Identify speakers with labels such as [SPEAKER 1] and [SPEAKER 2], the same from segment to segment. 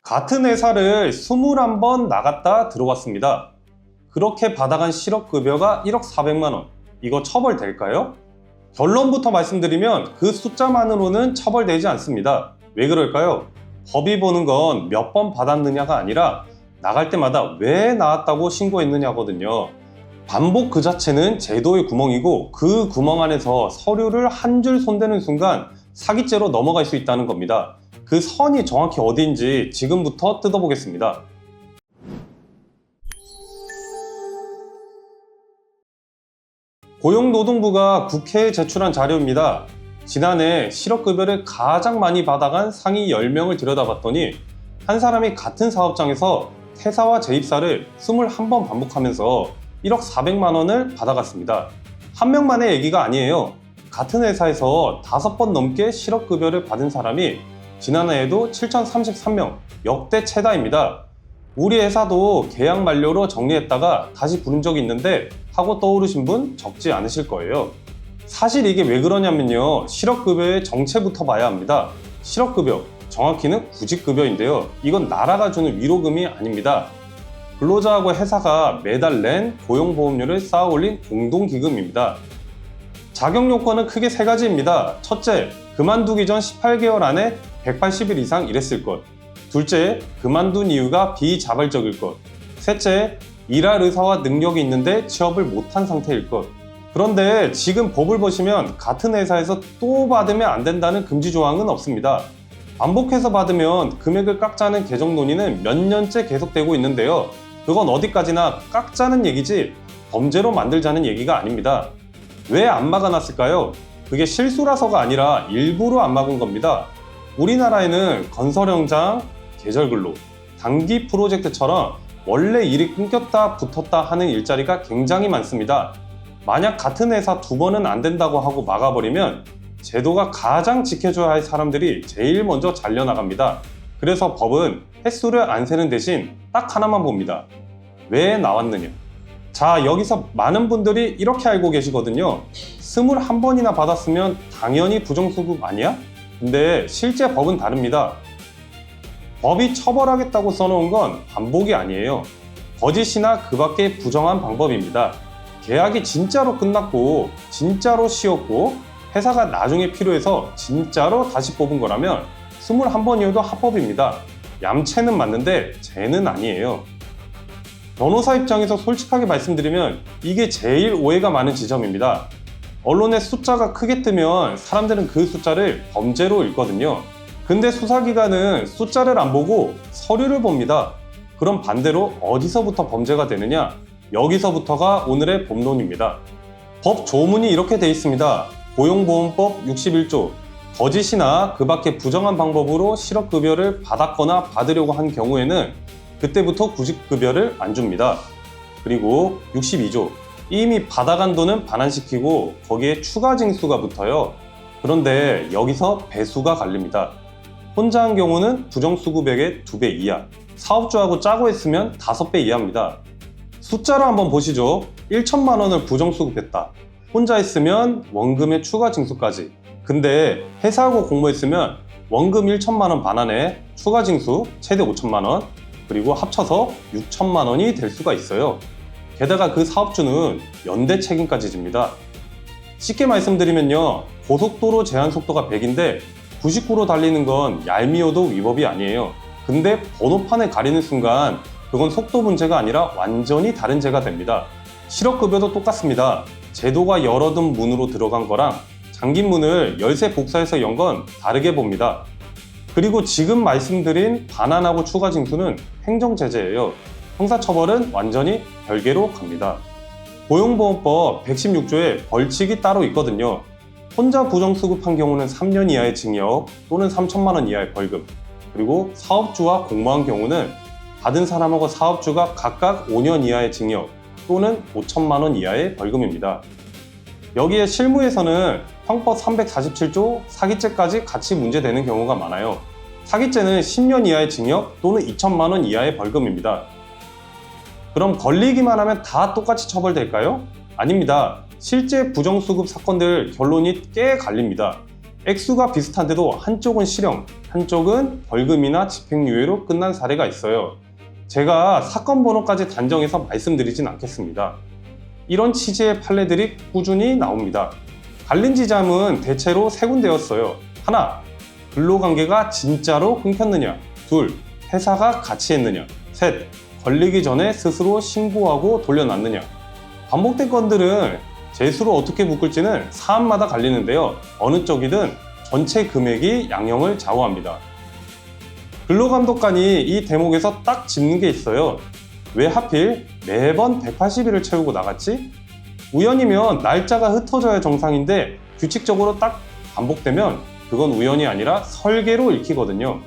[SPEAKER 1] 같은 회사를 21번 나갔다 들어왔습니다. 그렇게 받아간 실업급여가 1억 400만 원. 이거 처벌될까요? 결론부터 말씀드리면 그 숫자만으로는 처벌되지 않습니다. 왜 그럴까요? 법이 보는 건 몇 번 받았느냐가 아니라 나갈 때마다 왜 나왔다고 신고했느냐거든요. 반복 그 자체는 제도의 구멍이고 그 구멍 안에서 서류를 한 줄 손대는 순간 사기죄로 넘어갈 수 있다는 겁니다. 그 선이 정확히 어디인지 지금부터 뜯어보겠습니다. 고용노동부가 국회에 제출한 자료입니다. 지난해 실업급여를 가장 많이 받아간 상위 10명을 들여다봤더니 한 사람이 같은 사업장에서 퇴사와 재입사를 21번 반복하면서 1억 400만 원을 받아갔습니다. 한 명만의 얘기가 아니에요. 같은 회사에서 5번 넘게 실업급여를 받은 사람이 지난해에도 7,033명, 역대 최다입니다. 우리 회사도 계약 만료로 정리했다가 다시 부른 적이 있는데 하고 떠오르신 분 적지 않으실 거예요. 사실 이게 왜 그러냐면요. 실업급여의 정체부터 봐야 합니다. 실업급여, 정확히는 구직급여인데요. 이건 나라가 주는 위로금이 아닙니다. 근로자하고 회사가 매달 낸 고용보험료를 쌓아 올린 공동기금입니다. 자격 요건은 크게 3가지입니다. 첫째, 그만두기 전 18개월 안에 180일 이상 일했을 것. 둘째, 그만둔 이유가 비자발적일 것. 셋째, 일할 의사와 능력이 있는데 취업을 못한 상태일 것. 그런데 지금 법을 보시면 같은 회사에서 또 받으면 안 된다는 금지 조항은 없습니다. 반복해서 받으면 금액을 깎자는 개정 논의는 몇 년째 계속되고 있는데요. 그건 어디까지나 깎자는 얘기지 범죄로 만들자는 얘기가 아닙니다. 왜 안 막아놨을까요? 그게 실수라서가 아니라 일부러 안 막은 겁니다. 우리나라에는 건설 현장, 계절근로, 단기 프로젝트처럼 원래 일이 끊겼다 붙었다 하는 일자리가 굉장히 많습니다. 만약 같은 회사 2번은 안 된다고 하고 막아버리면 제도가 가장 지켜줘야 할 사람들이 제일 먼저 잘려나갑니다. 그래서 법은 횟수를 안 세는 대신 딱 하나만 봅니다. 왜 나왔느냐? 자, 여기서 많은 분들이 이렇게 알고 계시거든요. 21번이나 받았으면 당연히 부정수급 아니야? 근데 실제 법은 다릅니다. 법이 처벌하겠다고 써놓은 건 반복이 아니에요. 거짓이나 그 밖의 부정한 방법입니다. 계약이 진짜로 끝났고 진짜로 쉬었고 회사가 나중에 필요해서 진짜로 다시 뽑은 거라면 21번이어도 합법입니다. 얌체는 맞는데 죄는 아니에요. 변호사 입장에서 솔직하게 말씀드리면 이게 제일 오해가 많은 지점입니다. 언론에 숫자가 크게 뜨면 사람들은 그 숫자를 범죄로 읽거든요. 근데 수사기관은 숫자를 안 보고 서류를 봅니다. 그럼 반대로 어디서부터 범죄가 되느냐? 여기서부터가 오늘의 본론입니다. 법 조문이 이렇게 돼 있습니다. 고용보험법 61조. 거짓이나 그 밖의 부정한 방법으로 실업급여를 받았거나 받으려고 한 경우에는 그때부터 구직급여를 안 줍니다. 그리고 62조. 이미 받아간 돈은 반환시키고 거기에 추가 징수가 붙어요. 그런데 여기서 배수가 갈립니다. 혼자 한 경우는 부정수급액의 2배 이하, 사업주하고 짜고 했으면 5배 이하입니다. 숫자로 한번 보시죠. 1천만 원을 부정수급했다. 혼자 했으면 원금의 추가 징수까지. 근데 회사하고 공모했으면 원금 1천만 원 반환에 추가 징수 최대 5천만 원, 그리고 합쳐서 6천만 원이 될 수가 있어요. 게다가 그 사업주는 연대 책임까지 집니다. 쉽게 말씀드리면요. 고속도로 제한 속도가 100인데 99로 달리는 건 얄미워도 위법이 아니에요. 근데 번호판을 가리는 순간 그건 속도 문제가 아니라 완전히 다른 죄가 됩니다. 실업급여도 똑같습니다. 제도가 열어둔 문으로 들어간 거랑 잠긴 문을 열쇠 복사해서 연 건 다르게 봅니다. 그리고 지금 말씀드린 반환하고 추가 징수는 행정제재예요. 형사처벌은 완전히 별개로 갑니다. 고용보험법 116조에 벌칙이 따로 있거든요. 혼자 부정수급한 경우는 3년 이하의 징역 또는 3천만 원 이하의 벌금, 그리고 사업주와 공모한 경우는 받은 사람하고 사업주가 각각 5년 이하의 징역 또는 5천만 원 이하의 벌금입니다. 여기에 실무에서는 형법 347조 사기죄까지 같이 문제되는 경우가 많아요. 사기죄는 10년 이하의 징역 또는 2천만 원 이하의 벌금입니다. 그럼 걸리기만 하면 다 똑같이 처벌될까요? 아닙니다. 실제 부정수급 사건들 결론이 꽤 갈립니다. 액수가 비슷한데도 한쪽은 실형, 한쪽은 벌금이나 집행유예로 끝난 사례가 있어요. 제가 사건 번호까지 단정해서 말씀드리진 않겠습니다. 이런 취지의 판례들이 꾸준히 나옵니다. 갈린 지점은 대체로 세 군데였어요. 하나, 근로관계가 진짜로 끊겼느냐. 둘, 회사가 같이 했느냐. 셋, 걸리기 전에 스스로 신고하고 돌려놨느냐. 반복된 건들은 재수로 어떻게 묶을지는 사안마다 갈리는데요. 어느 쪽이든 전체 금액이 양형을 좌우합니다. 근로감독관이 이 대목에서 딱 짚는 게 있어요. 왜 하필 매번 180일을 채우고 나갔지? 우연이면 날짜가 흩어져야 정상인데 규칙적으로 딱 반복되면 그건 우연이 아니라 설계로 읽히거든요.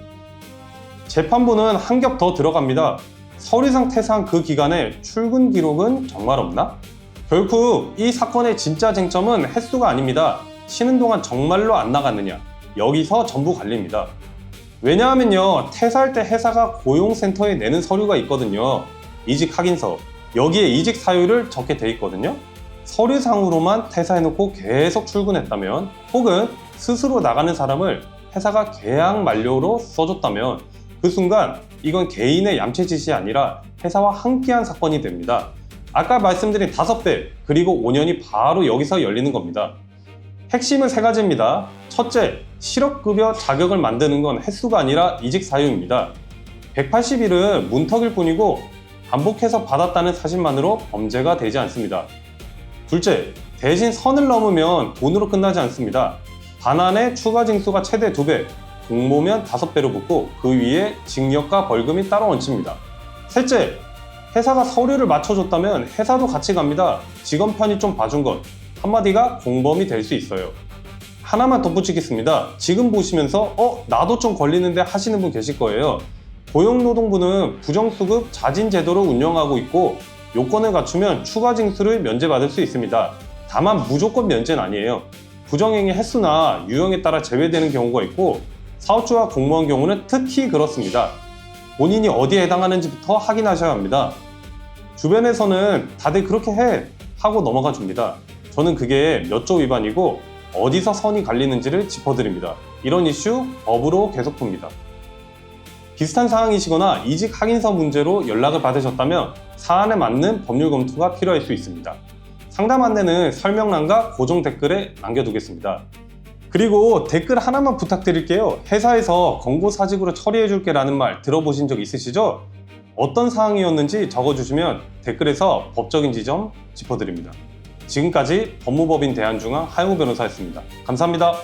[SPEAKER 1] 재판부는 한 겹 더 들어갑니다. 서류상 퇴사한 그 기간에 출근 기록은 정말 없나? 결국 이 사건의 진짜 쟁점은 횟수가 아닙니다. 쉬는 동안 정말로 안 나갔느냐. 여기서 전부 갈립니다. 왜냐하면요, 퇴사할 때 회사가 고용센터에 내는 서류가 있거든요. 이직 확인서. 여기에 이직 사유를 적게 돼 있거든요. 서류상으로만 퇴사해놓고 계속 출근했다면, 혹은 스스로 나가는 사람을 회사가 계약 만료로 써줬다면 그 순간 이건 개인의 얌체짓이 아니라 회사와 함께한 사건이 됩니다. 아까 말씀드린 5배 그리고 5년이 바로 여기서 열리는 겁니다. 핵심은 3가지입니다. 첫째, 실업급여 자격을 만드는 건 횟수가 아니라 이직 사유입니다. 180일은 문턱일 뿐이고 반복해서 받았다는 사실만으로 범죄가 되지 않습니다. 둘째, 대신 선을 넘으면 돈으로 끝나지 않습니다. 반환의 추가 징수가 최대 2배, 공모면 5배로 붙고 그 위에 징역과 벌금이 따로 얹힙니다. 셋째, 회사가 서류를 맞춰줬다면 회사도 같이 갑니다. 직원 편이 좀 봐준 것, 한마디가 공범이 될 수 있어요. 하나만 덧붙이겠습니다. 지금 보시면서 나도 좀 걸리는데 하시는 분 계실 거예요. 고용노동부는 부정수급 자진 제도를 운영하고 있고 요건을 갖추면 추가 징수를 면제받을 수 있습니다. 다만 무조건 면제는 아니에요. 부정행위 횟수나 유형에 따라 제외되는 경우가 있고 사업주와 공무원 경우는 특히 그렇습니다. 본인이 어디에 해당하는지부터 확인하셔야 합니다. 주변에서는 다들 그렇게 해 하고 넘어가 줍니다. 저는 그게 몇 조 위반이고 어디서 선이 갈리는지를 짚어드립니다. 이런 이슈 법으로 계속 풉니다. 비슷한 사항이시거나 이직 확인서 문제로 연락을 받으셨다면 사안에 맞는 법률 검토가 필요할 수 있습니다. 상담 안내는 설명란과 고정 댓글에 남겨두겠습니다. 그리고 댓글 하나만 부탁드릴게요. 회사에서 권고사직으로 처리해줄게 라는 말 들어보신 적 있으시죠? 어떤 사항이었는지 적어주시면 댓글에서 법적인 지점 짚어드립니다. 지금까지 법무법인 대한중앙 하영우 변호사였습니다. 감사합니다.